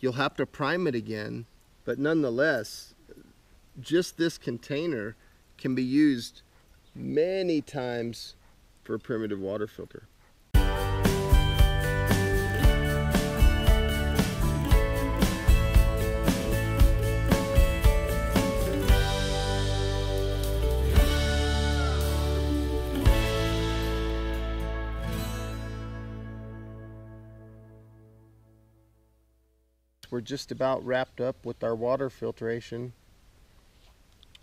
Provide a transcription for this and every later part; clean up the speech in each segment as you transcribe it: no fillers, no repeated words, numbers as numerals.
You'll have to prime it again, but nonetheless, just this container can be used many times for a primitive water filter. We're just about wrapped up with our water filtration,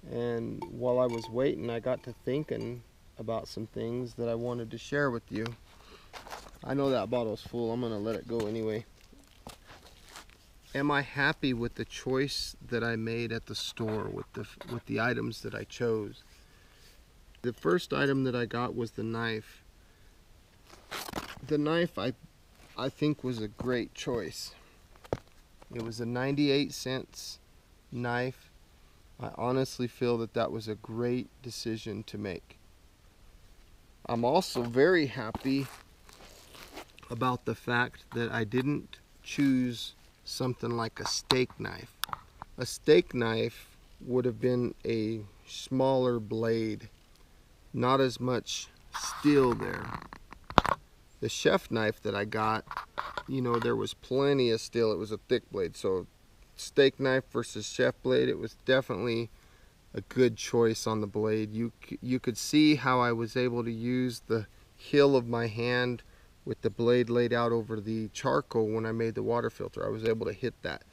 and while I was waiting, I got to thinking about some things that I wanted to share with you. I know that bottle's full. I'm gonna let it go anyway. Am I happy with the choice that I made at the store with the items that I chose? The first item that I got was the knife. The knife I think was a great choice. It was a 98-cent knife. I honestly feel that that was a great decision to make. I'm also very happy about the fact that I didn't choose something like a steak knife. A steak knife would have been a smaller blade, not as much steel there. The chef knife that I got, you know, there was plenty of steel. It was a thick blade. So steak knife versus chef blade, it was definitely a good choice on the blade. You could see how I was able to use the heel of my hand with the blade laid out over the charcoal when I made the water filter. I was able to hit that.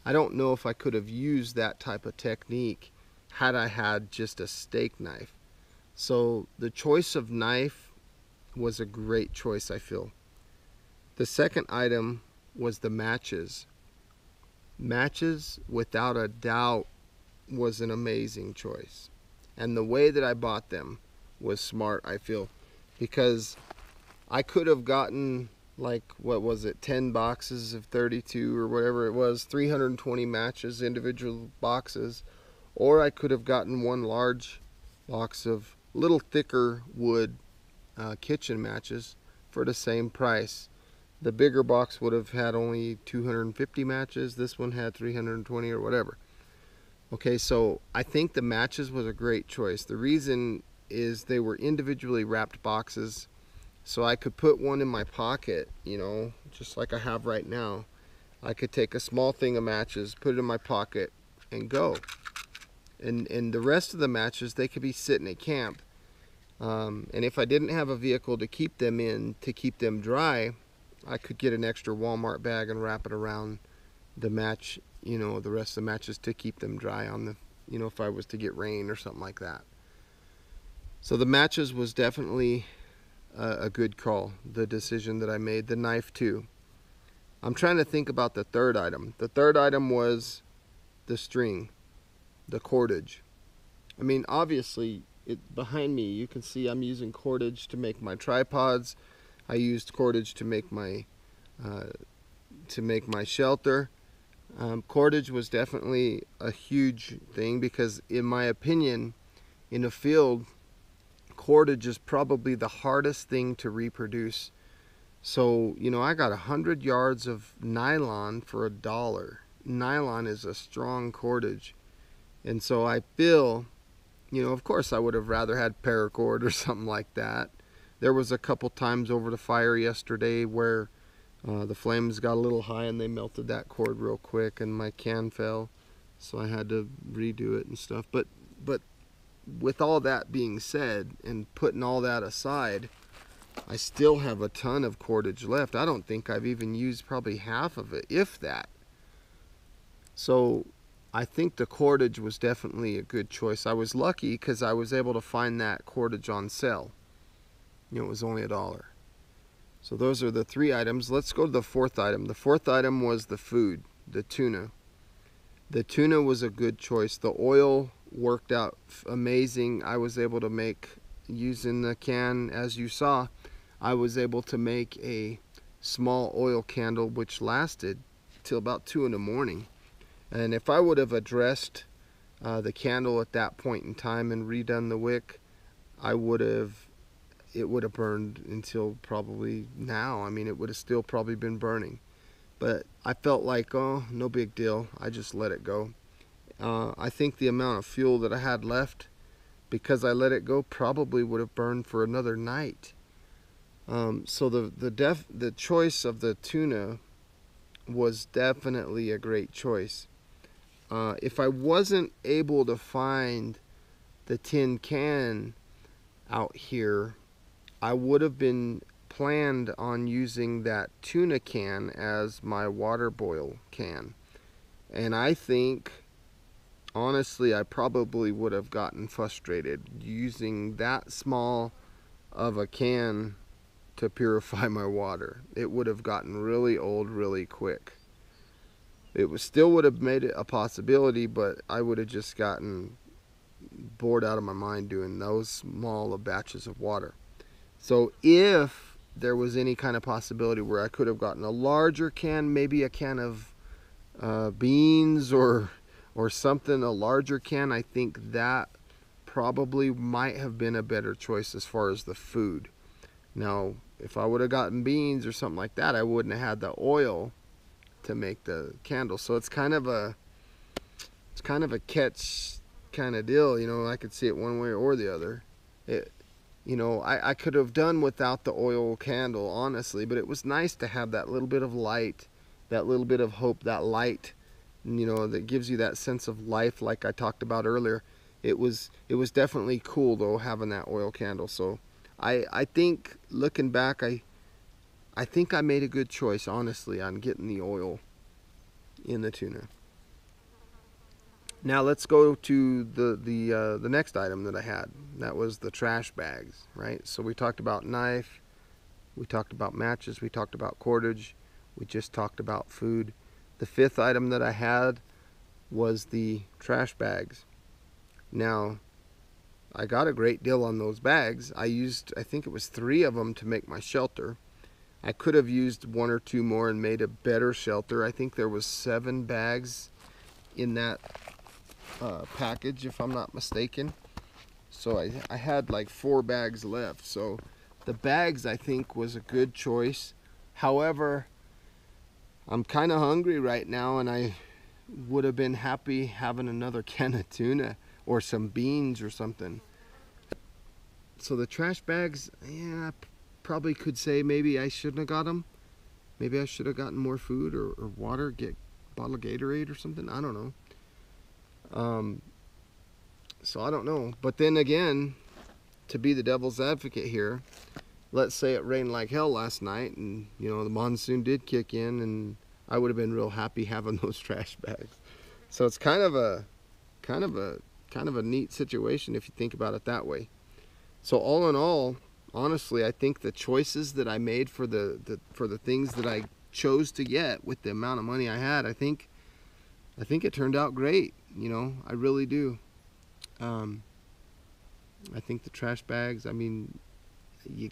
I don't know if I could have used that type of technique had I had just a steak knife. So the choice of knife was a great choice, I feel. The second item was the matches. Matches, without a doubt, was an amazing choice. And the way that I bought them was smart, I feel, because I could have gotten, like, what was it, 10 boxes of 32 or whatever it was, 320 matches, individual boxes, or I could have gotten one large box of little thicker wood kitchen matches for the same price. The bigger box would have had only 250 matches. This one had 320 or whatever. Okay, so I think the matches was a great choice. The reason is they were individually wrapped boxes, so I could put one in my pocket, you know, just like I have right now. I could take a small thing of matches, put it in my pocket, and go. And the rest of the matches, they could be sitting at camp. And if I didn't have a vehicle to keep them in, to keep them dry, I could get an extra Walmart bag and wrap it around the match, you know, the rest of the matches to keep them dry on the, you know, if I was to get rain or something like that. So the matches was definitely a good call, the decision that I made. The knife too. I'm trying to think about the third item. The third item was the string, the cordage. I mean, obviously, behind me you can see I'm using cordage to make my tripods. I used cordage to make my shelter. Cordage was definitely a huge thing because, in my opinion, in a field, cordage is probably the hardest thing to reproduce. So, you know, I got 100 yards of nylon for $1. Nylon is a strong cordage, and so I feel, you know, of course I would have rather had paracord or something like that. There was a couple times over the fire yesterday where the flames got a little high and they melted that cord real quick and my can fell, so I had to redo it and stuff. But with all that being said and putting all that aside, I still have a ton of cordage left. I don't think I've even used probably half of it, if that. So I think the cordage was definitely a good choice. I was lucky because I was able to find that cordage on sale. You know, it was only $1. So those are the three items. Let's go to the fourth item. The fourth item was the food, the tuna. The tuna was a good choice. The oil worked out amazing. I was able to make, using the can, as you saw, I was able to make a small oil candle which lasted till about 2 in the morning. And if I would have addressed the candle at that point in time and redone the wick, it would have burned until probably now. I mean, it would have still probably been burning. but I felt like, oh, no big deal. I just let it go. I think the amount of fuel that I had left, because I let it go, probably would have burned for another night. So the choice of the tuna was definitely a great choice. If I wasn't able to find the tin can out here, I would have been planned on using that tuna can as my water boil can. And I think, honestly, I probably would have gotten frustrated using that small of a can to purify my water. It would have gotten really old really quick. Still would have made it a possibility, but I would have just gotten bored out of my mind doing those small batches of water. So if there was any kind of possibility where I could have gotten a larger can, maybe a can of beans or something, a larger can, I think that probably might have been a better choice as far as the food. Now, if I would have gotten beans or something like that, I wouldn't have had the oil to make the candle. So it's kind of a catch kind of deal, you know. I could see it one way or the other. You know, I could have done without the oil candle, honestly, but it was nice to have that little bit of light, that little bit of hope, that light, you know, that gives you that sense of life like I talked about earlier. It was definitely cool though, having that oil candle. So I think, looking back, I think I made a good choice, honestly, on getting the oil in the tuna. Now let's go to the next item that I had. That was the trash bags, right? So we talked about knife, we talked about matches, we talked about cordage, we just talked about food. The fifth item that I had was the trash bags. Now, I got a great deal on those bags. I used, I think it was 3 of them to make my shelter. I could have used 1 or 2 more and made a better shelter. I think there was 7 bags in that package, if I'm not mistaken. So I had like 4 bags left. So the bags, I think, was a good choice. However, I'm kind of hungry right now, and I would have been happy having another can of tuna or some beans or something. So the trash bags, yeah, I probably could say maybe I shouldn't have got them. Maybe I should have gotten more food or water, get a bottle of Gatorade or something. I don't know. So I don't know. But then again, to be the devil's advocate here, let's say it rained like hell last night, and you know the monsoon did kick in, and I would have been real happy having those trash bags. So it's kind of a neat situation if you think about it that way. So all in all, honestly, I think the choices that I made for the things that I chose to get with the amount of money I had, I think it turned out great. You know, I really do. I think the trash bags, I mean,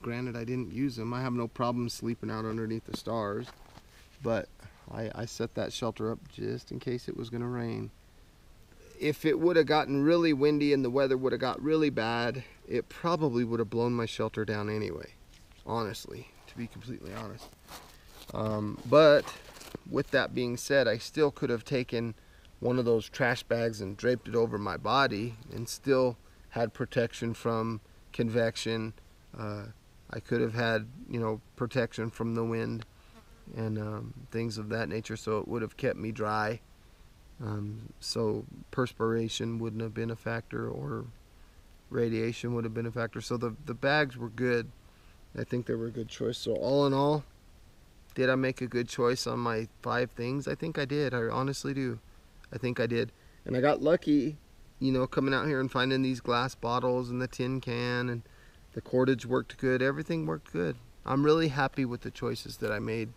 granted I didn't use them. I have no problem sleeping out underneath the stars, but I set that shelter up just in case it was going to rain. If it would have gotten really windy and the weather would have got really bad, it probably would have blown my shelter down anyway, honestly, to be completely honest. But with that being said, I still could have taken one of those trash bags and draped it over my body and still had protection from convection. I could have had, you know, protection from the wind and things of that nature, so it would have kept me dry. So perspiration wouldn't have been a factor, or radiation would have been a factor. So the bags were good. I think they were a good choice. So all in all, did I make a good choice on my 5 things? I think I did. I honestly do. I think I did. And I got lucky, you know, coming out here and finding these glass bottles and the tin can, and the cordage worked good. Everything worked good. I'm really happy with the choices that I made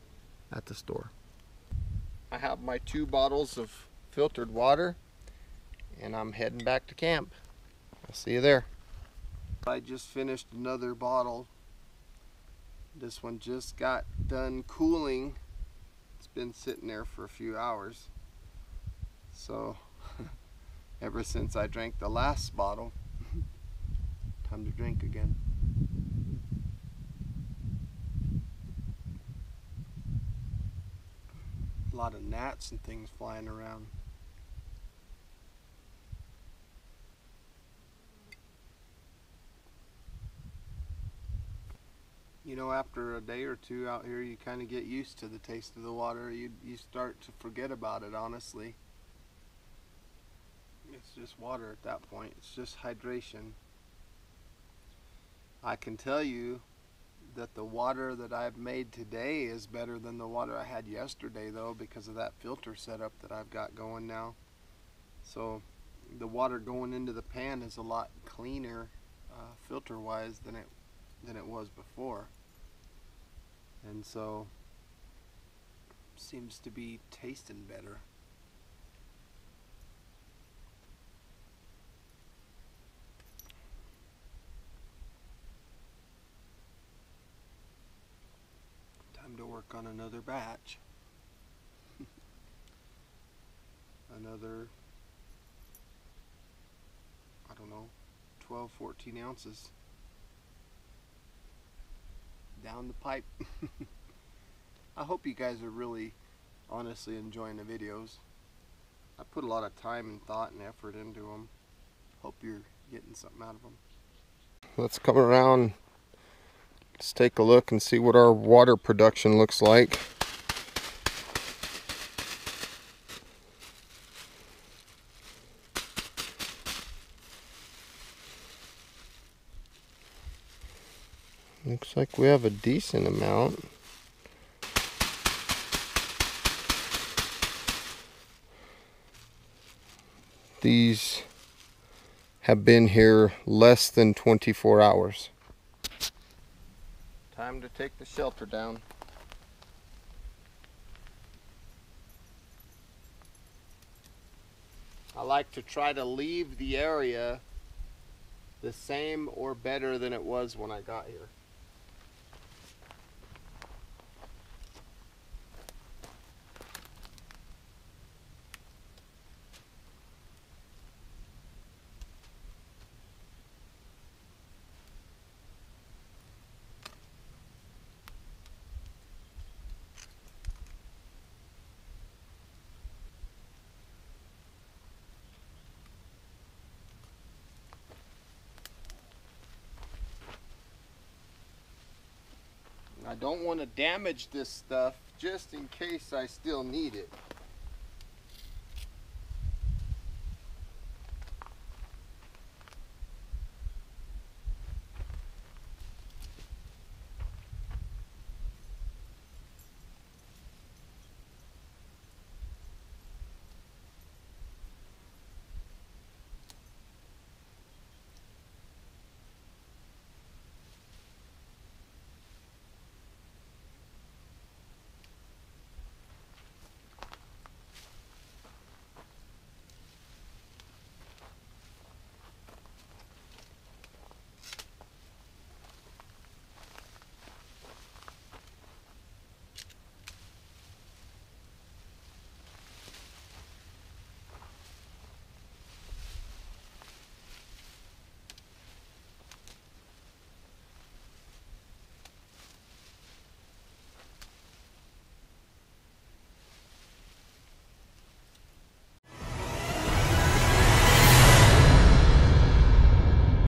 at the store. I have my 2 bottles of filtered water, and I'm heading back to camp. I'll see you there. I just finished another bottle. This one just got done cooling. It's been sitting there for a few hours. So ever since I drank the last bottle, time to drink again. A lot of gnats and things flying around. You know, after a day or two out here, you kind of get used to the taste of the water. You start to forget about it, honestly. It's just water at that point. It's just hydration. I can tell you that the water that I've made today is better than the water I had yesterday, though, because of that filter setup that I've got going now. So the water going into the pan is a lot cleaner filter wise than it was before, and so seems to be tasting better. Time to work on another batch. Another, I don't know, 12, 14 ounces down the pipe. I hope you guys are really honestly enjoying the videos. I put a lot of time and thought and effort into them. Hope you're getting something out of them. Let's come around, let's take a look and see what our water production looks like. Looks like we have a decent amount. These have been here less than 24 hours. Time to take the shelter down. I like to try to leave the area the same or better than it was when I got here. I don't want to damage this stuff just in case I still need it.